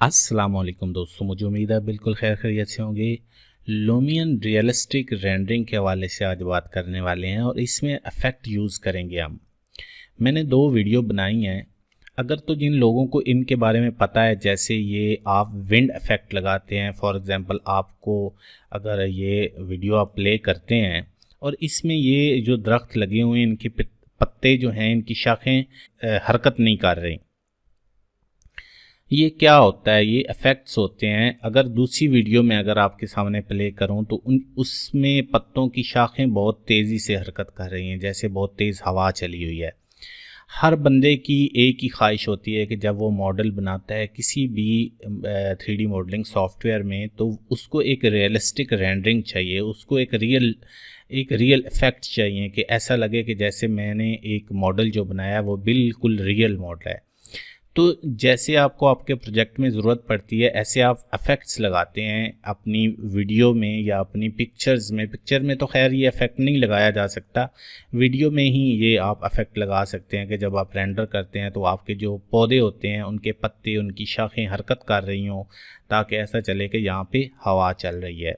अस्सलामुअलैकुम दोस्तों, मुझे उम्मीद है बिल्कुल खैर खैरियत से होंगे। लूमियन रियलिस्टिक रेंडरिंग के हवाले से आज बात करने वाले हैं और इसमें इफ़ेक्ट यूज़ करेंगे हम। मैंने 2 वीडियो बनाई हैं। अगर तो जिन लोगों को इनके बारे में पता है, जैसे ये आप विंड इफ़ेक्ट लगाते हैं, फॉर एग्ज़ाम्पल आपको अगर ये वीडियो आप प्ले करते हैं और इसमें ये जो दरख्त लगे हुए हैं इनके पत्ते जो हैं, इनकी शाखें हरकत नहीं कर रही। ये क्या होता है, ये इफ़ेक्ट्स होते हैं। अगर दूसरी वीडियो में अगर आपके सामने प्ले करूं तो उसमें पत्तों की शाखें बहुत तेज़ी से हरकत कर रही हैं, जैसे बहुत तेज़ हवा चली हुई है। हर बंदे की एक ही ख्वाहिश होती है कि जब वो मॉडल बनाता है किसी भी 3D मॉडलिंग सॉफ्टवेयर में, तो उसको एक रियलिस्टिक रेंडरिंग चाहिए, उसको एक रियल इफ़ेक्ट चाहिए कि ऐसा लगे कि जैसे मैंने एक मॉडल जो बनाया वो बिल्कुल रियल मॉडल है। तो जैसे आपको आपके प्रोजेक्ट में ज़रूरत पड़ती है, ऐसे आप इफ़ेक्ट्स लगाते हैं अपनी वीडियो में या अपनी पिक्चर्स में। पिक्चर में तो खैर ये इफ़ेक्ट नहीं लगाया जा सकता, वीडियो में ही ये आप इफ़ेक्ट लगा सकते हैं कि जब आप रेंडर करते हैं तो आपके जो पौधे होते हैं उनके पत्ते, उनकी शाखें हरकत कर रही हों, ताकि ऐसा चले कि यहाँ पे हवा चल रही है।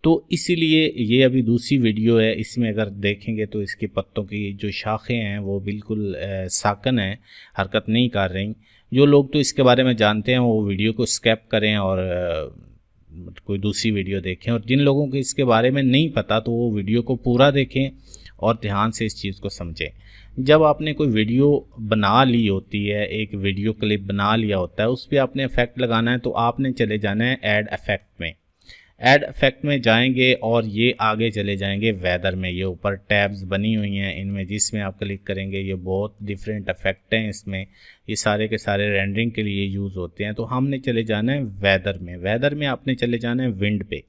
तो इसीलिए ये अभी दूसरी वीडियो है, इसमें अगर देखेंगे तो इसके पत्तों की जो शाखें हैं वो बिल्कुल साकन है, हरकत नहीं कर रही। जो लोग तो इसके बारे में जानते हैं वो वीडियो को स्किप करें और कोई दूसरी वीडियो देखें, और जिन लोगों को इसके बारे में नहीं पता तो वो वीडियो को पूरा देखें और ध्यान से इस चीज़ को समझें। जब आपने कोई वीडियो बना ली होती है, एक वीडियो क्लिप बना लिया होता है, उस पर आपने इफ़ेक्ट लगाना है तो आपने चले जाना है ऐड इफ़ेक्ट में। ऐड इफेक्ट में जाएंगे और ये आगे चले जाएंगे वेदर में। ये ऊपर टैब्स बनी हुई हैं इनमें, जिसमें आप क्लिक करेंगे ये बहुत डिफरेंट इफेक्ट हैं इसमें, ये सारे के सारे रेंडरिंग के लिए यूज़ होते हैं। तो हमने चले जाना है वेदर में। वेदर में आपने चले जाना है विंड पे।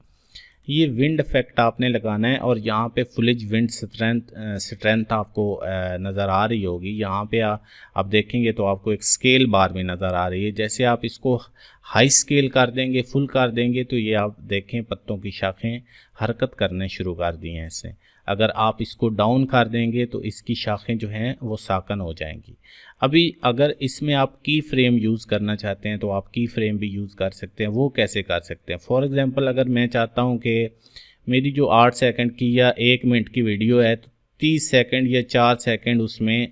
ये विंड इफेक्ट आपने लगाना है और यहाँ पे फुलिज विंड स्ट्रेंथ आपको नज़र आ रही होगी। यहाँ पे आप देखेंगे तो आपको एक स्केल बार भी नज़र आ रही है। जैसे आप इसको हाई स्केल कर देंगे, फुल कर देंगे, तो ये आप देखें पत्तों की शाखें हरकत करने शुरू कर दी हैं इससे। अगर आप इसको डाउन कर देंगे तो इसकी शाखें जो हैं वो साकन हो जाएंगी। अभी अगर इसमें आप की फ्रेम यूज़ करना चाहते हैं तो आप की फ्रेम भी यूज़ कर सकते हैं। वो कैसे कर सकते हैं, फॉर एग्ज़ाम्पल अगर मैं चाहता हूं कि मेरी जो 8 सेकंड की या 1 मिनट की वीडियो है तो 30 सेकंड या 4 सेकंड उसमें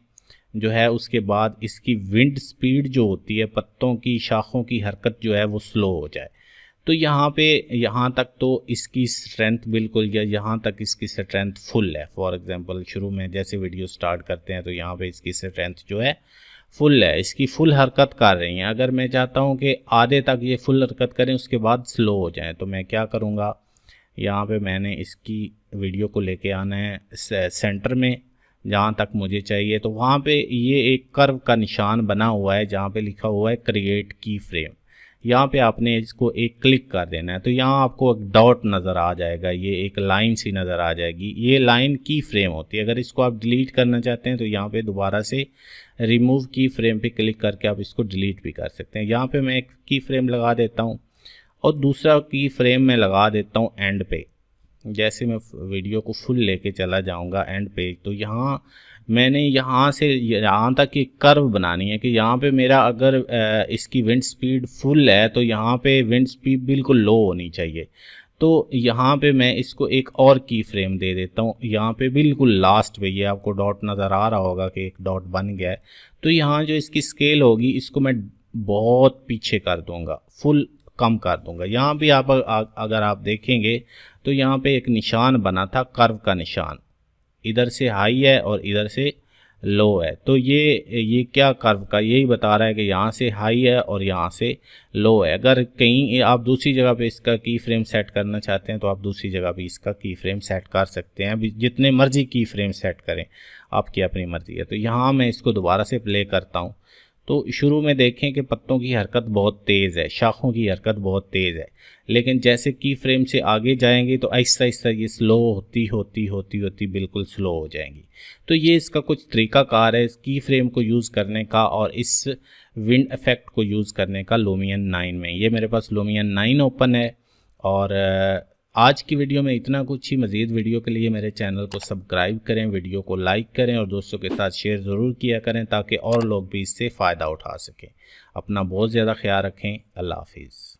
जो है, उसके बाद इसकी विंड स्पीड जो होती है, पत्तों की शाखों की हरकत जो है वो स्लो हो जाए, तो यहाँ पे यहाँ तक तो इसकी स्ट्रेंथ बिल्कुल, या यहाँ तक इसकी स्ट्रेंथ फुल है। फॉर एग्जांपल शुरू में जैसे वीडियो स्टार्ट करते हैं तो यहाँ पे इसकी स्ट्रेंथ जो है फुल है, इसकी फुल हरकत कर रही हैं। अगर मैं चाहता हूँ कि आधे तक ये फुल हरकत करें उसके बाद स्लो हो जाए, तो मैं क्या करूँगा, यहाँ पे मैंने इसकी वीडियो को लेके आना है सेंटर में जहाँ तक मुझे चाहिए। तो वहाँ पे ये एक कर्व का निशान बना हुआ है जहाँ पे लिखा हुआ है क्रिएट की फ्रेम। यहाँ पे आपने इसको एक क्लिक कर देना है तो यहाँ आपको एक डॉट नज़र आ जाएगा, ये एक लाइन सी नज़र आ जाएगी। ये लाइन की फ्रेम होती है। अगर इसको आप डिलीट करना चाहते हैं तो यहाँ पे दोबारा से रिमूव की फ्रेम पे क्लिक करके आप इसको डिलीट भी कर सकते हैं। यहाँ पे मैं एक की फ्रेम लगा देता हूँ और दूसरा की फ्रेम में लगा देता हूँ एंड पे। जैसे मैं वीडियो को फुल लेके चला जाऊंगा एंड पे, तो यहाँ मैंने यहाँ से यहाँ तक एक कर्व बनानी है कि यहाँ पे मेरा अगर इसकी विंड स्पीड फुल है तो यहाँ पे विंड स्पीड बिल्कुल लो होनी चाहिए। तो यहाँ पे मैं इसको एक और की फ्रेम दे देता हूँ, यहाँ पे बिल्कुल लास्ट पे। ये आपको डॉट नज़र आ रहा होगा कि एक डॉट बन गया है। तो यहाँ जो इसकी स्केल होगी इसको मैं बहुत पीछे कर दूँगा, फुल कम कर दूँगा। यहाँ भी आप अगर आप देखेंगे तो यहाँ पे एक निशान बना था, कर्व का निशान, इधर से हाई है और इधर से लो है। तो ये क्या कर्व का यही बता रहा है कि यहाँ से हाई है और यहाँ से लो है। अगर कहीं आप दूसरी जगह पे इसका की फ्रेम सेट करना चाहते हैं तो आप दूसरी जगह भी इसका की फ्रेम सेट कर सकते हैं। अभी जितने मर्जी की फ्रेम सेट करें, आपकी अपनी मर्जी है। तो यहाँ मैं इसको दोबारा से प्ले करता हूँ तो शुरू में देखें कि पत्तों की हरकत बहुत तेज़ है, शाखों की हरकत बहुत तेज़ है, लेकिन जैसे की फ्रेम से आगे जाएंगे तो आहिस्ता आहिस्ता ये स्लो होती होती होती होती बिल्कुल स्लो हो जाएंगी। तो ये इसका कुछ तरीकाकार है इस की फ्रेम को यूज़ करने का और इस विंड इफेक्ट को यूज़ करने का लूमियन 9 में। ये मेरे पास लूमियन 9 ओपन है और आज की वीडियो में इतना कुछ ही। मज़ीद वीडियो के लिए मेरे चैनल को सब्सक्राइब करें, वीडियो को लाइक करें और दोस्तों के साथ शेयर ज़रूर किया करें ताकि और लोग भी इससे फ़ायदा उठा सकें। अपना बहुत ज़्यादा ख्याल रखें। अल्लाह हाफिज़।